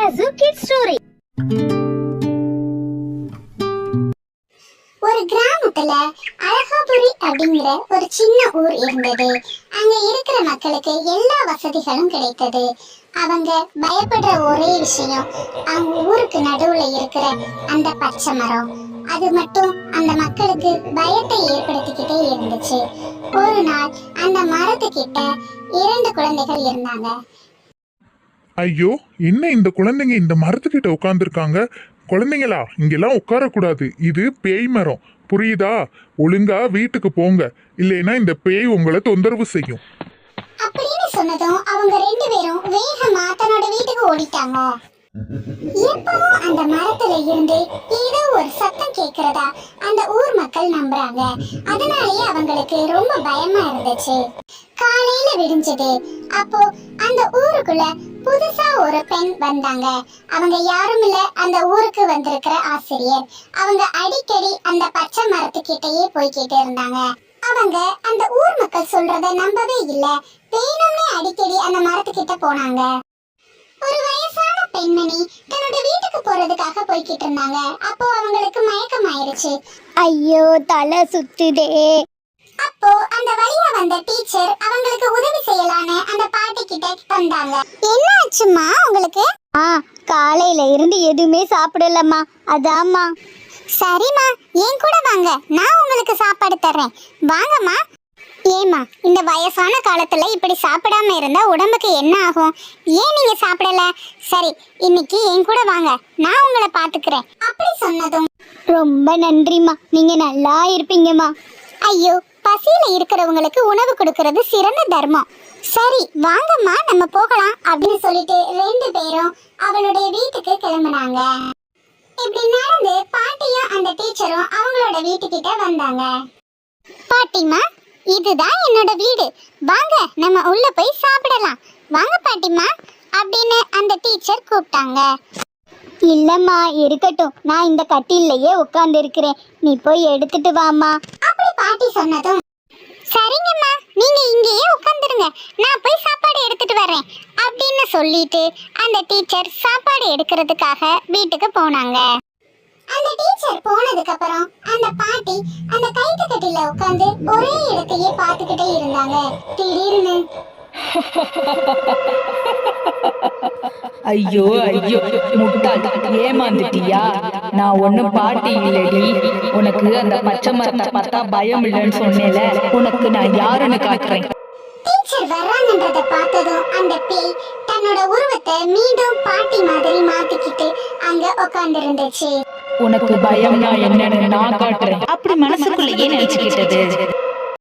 Rasu kids story. ஒரு கிராமத்துல அழகாபுரி அப்படிங்கிற ஒரு சின்ன ஊர் இருந்தது. அங்க இருக்கிற மக்களுக்கு எல்லா வசதிகளும் கிடைத்தது. அவங்க பயப்படுற ஒரே விஷயம் அவங்க ஊருக்கு நடுவுல இருக்கிற அந்த பச்சை மரம். அது மட்டும் அந்த மக்களுக்கு பயத்தை ஏற்படுத்திக்கிட்டே இருந்துச்சு. ஒரு நாள் அந்த மரத்துக்கிட்ட 2 குழந்தைகள் இருந்தாங்க. ஐயோ, என்ன இந்த குழந்தைங்க இந்த மரத்துக்கிட்ட உட்காந்துருக்காங்க? குழந்தைங்களா, இங்கெல்லாம் உட்காரக்கூடாது. இது பேய் மரம், புரியுதா? ஒழுங்கா வீட்டுக்கு போங்க, இல்லைன்னா இந்த பேய் உங்களை தொந்தரவு செய்யும் அப்படின்னு சொன்னதும் அவங்க 2 பேரும் வேகமா தன்னோட வீட்டுக்கு ஓடிட்டாங்க. எப்பவும் அந்த மரத்துல இருந்து ஏதோ ஒரு சத்தம் கேக்குறதா அந்த ஊர் மக்கள் நம்புறாங்க. அதனாலேயே அவங்களுக்கு ரொம்ப பயமா இருந்துச்சு. காலையில விடிஞ்சது. அப்போ அந்த ஊருக்குள்ள புதுசா ஒரு பெண் வந்தாங்க. அவங்க யாரும் இல்ல, அந்த ஊருக்கு வந்திருக்கிற ஆசிரியர். அவங்க அடிக்கடி அந்த பச்சை மரத்துக்கிட்டயே போய்கிட்டு இருந்தாங்க. அவங்க அந்த ஊர் மக்கள் சொல்றத நம்பவே இல்ல. வேணும்னே அடிக்கடி அந்த மரத்துக்கிட்ட போனாங்க. ஒரு வயசான பெண்மணி தன்னோட வீட்டுக்கு போறதுக்காக போய்கிட்டு இருந்தாங்க. அப்போ அவங்களுக்கு மயக்கம் ஆயிருச்சு. ஐயோ, தலை சுத்துதே. அப்போ அந்த வழியா வந்த டீச்சர் அவங்களுக்கு உதவி செய்யலான்னு அந்த பாட்டி கிட்ட வந்தாங்க. என்ன ஆச்சுமா உங்களுக்கு? காலையில இருந்து எதுவுமே சாப்பிடலம்மா, அதாம்மா. சரிம்மா, என் கூட வாங்க, நான் உங்களுக்கு சாப்பாடு தர்றேன். வாங்கம்மா. ஏமா, இந்த வயசான காலத்துல இப்படி சாப்பிடாம இருந்தா உடம்புக்கு என்ன ஆகும்? ஏன் நீங்க சாப்பிடல? சரி, இன்னைக்கு என் கூட வாங்க, நான் உங்களை பாத்துக்கிறேன். அப்படி சொன்னதும் ரொம்ப நன்றிம்மா, நீங்க நல்லா இருப்பீங்கம்மா. ஐயோ, பசியில இருக்கிறவங்களுக்கு உணவு கொடுக்கறது சிறந்த தர்மம். சரி வாங்கம்மா, நம்ம போகலாம் அப்படின்னு சொல்லிட்டு 2 பேரும் அவளுடைய வீட்டுக்கு கிளம்பினாங்க. இப்படி நடந்து பாட்டியும் அந்த டீச்சரும் அவங்களோட வீட்டுக்கிட்ட வந்தாங்க. பாட்டிமா, இதுதான் என்னோட வீடு, வாங்க நம்ம உள்ள போய் சாப்பிடலாம். வாங்க பாட்டிமா அப்படின்னு அந்த டீச்சர் கூப்பிட்டாங்க. இல்லம்மா, இருக்கட்டும், நான் இந்த கட்டிலேயே உட்கார்ந்து இருக்கிறேன், நீ போய் எடுத்துட்டு வாமா. அப்படி பாட்டி சொன்னதும் சரிங்கம்மா, நீங்க இங்கேயே உட்கார்ந்துருங்க, நான் போய் சாப்பாடு எடுத்துட்டு வரேன் அப்படின்னு சொல்லிட்டு அந்த டீச்சர் சாப்பாடு எடுக்கிறதுக்காக வீட்டுக்கு போனாங்க. அந்த டீச்சர் போனதுக்கு அப்புறம் அந்த பாட்டி அந்த கைத்து கட்டில உட்கார்ந்து ஒரே இடத்தையே பார்த்துக்கிட்டே இருந்தாங்க. திடீர்னு ஐயோ ஐயோ, முட்டாள், ஏமாந்துட்டியா? நான் ஒன்னும் பாட்டி இல்லடி. உனக்கு அந்த பச்சை மரத்தை பார்த்தா பயம் இல்லைன்னு சொன்னேல, உனக்கு நான் யாருன்னு காட்டுறேன். டீச்சர் வர்றாங்கன்றத பார்த்ததும் அந்த பேய் தன்னோட உருவத்தை மீண்டும் பாட்டி மாதிரி மாத்திக்கிட்டு அங்க உட்கார்ந்து இருந்துச்சு. உனக்கு பயம்னா என்னன்னு நான் காட்டுறேன். அப்படி மனசுக்குள்ளேயே நினைச்சுக்கிட்டது.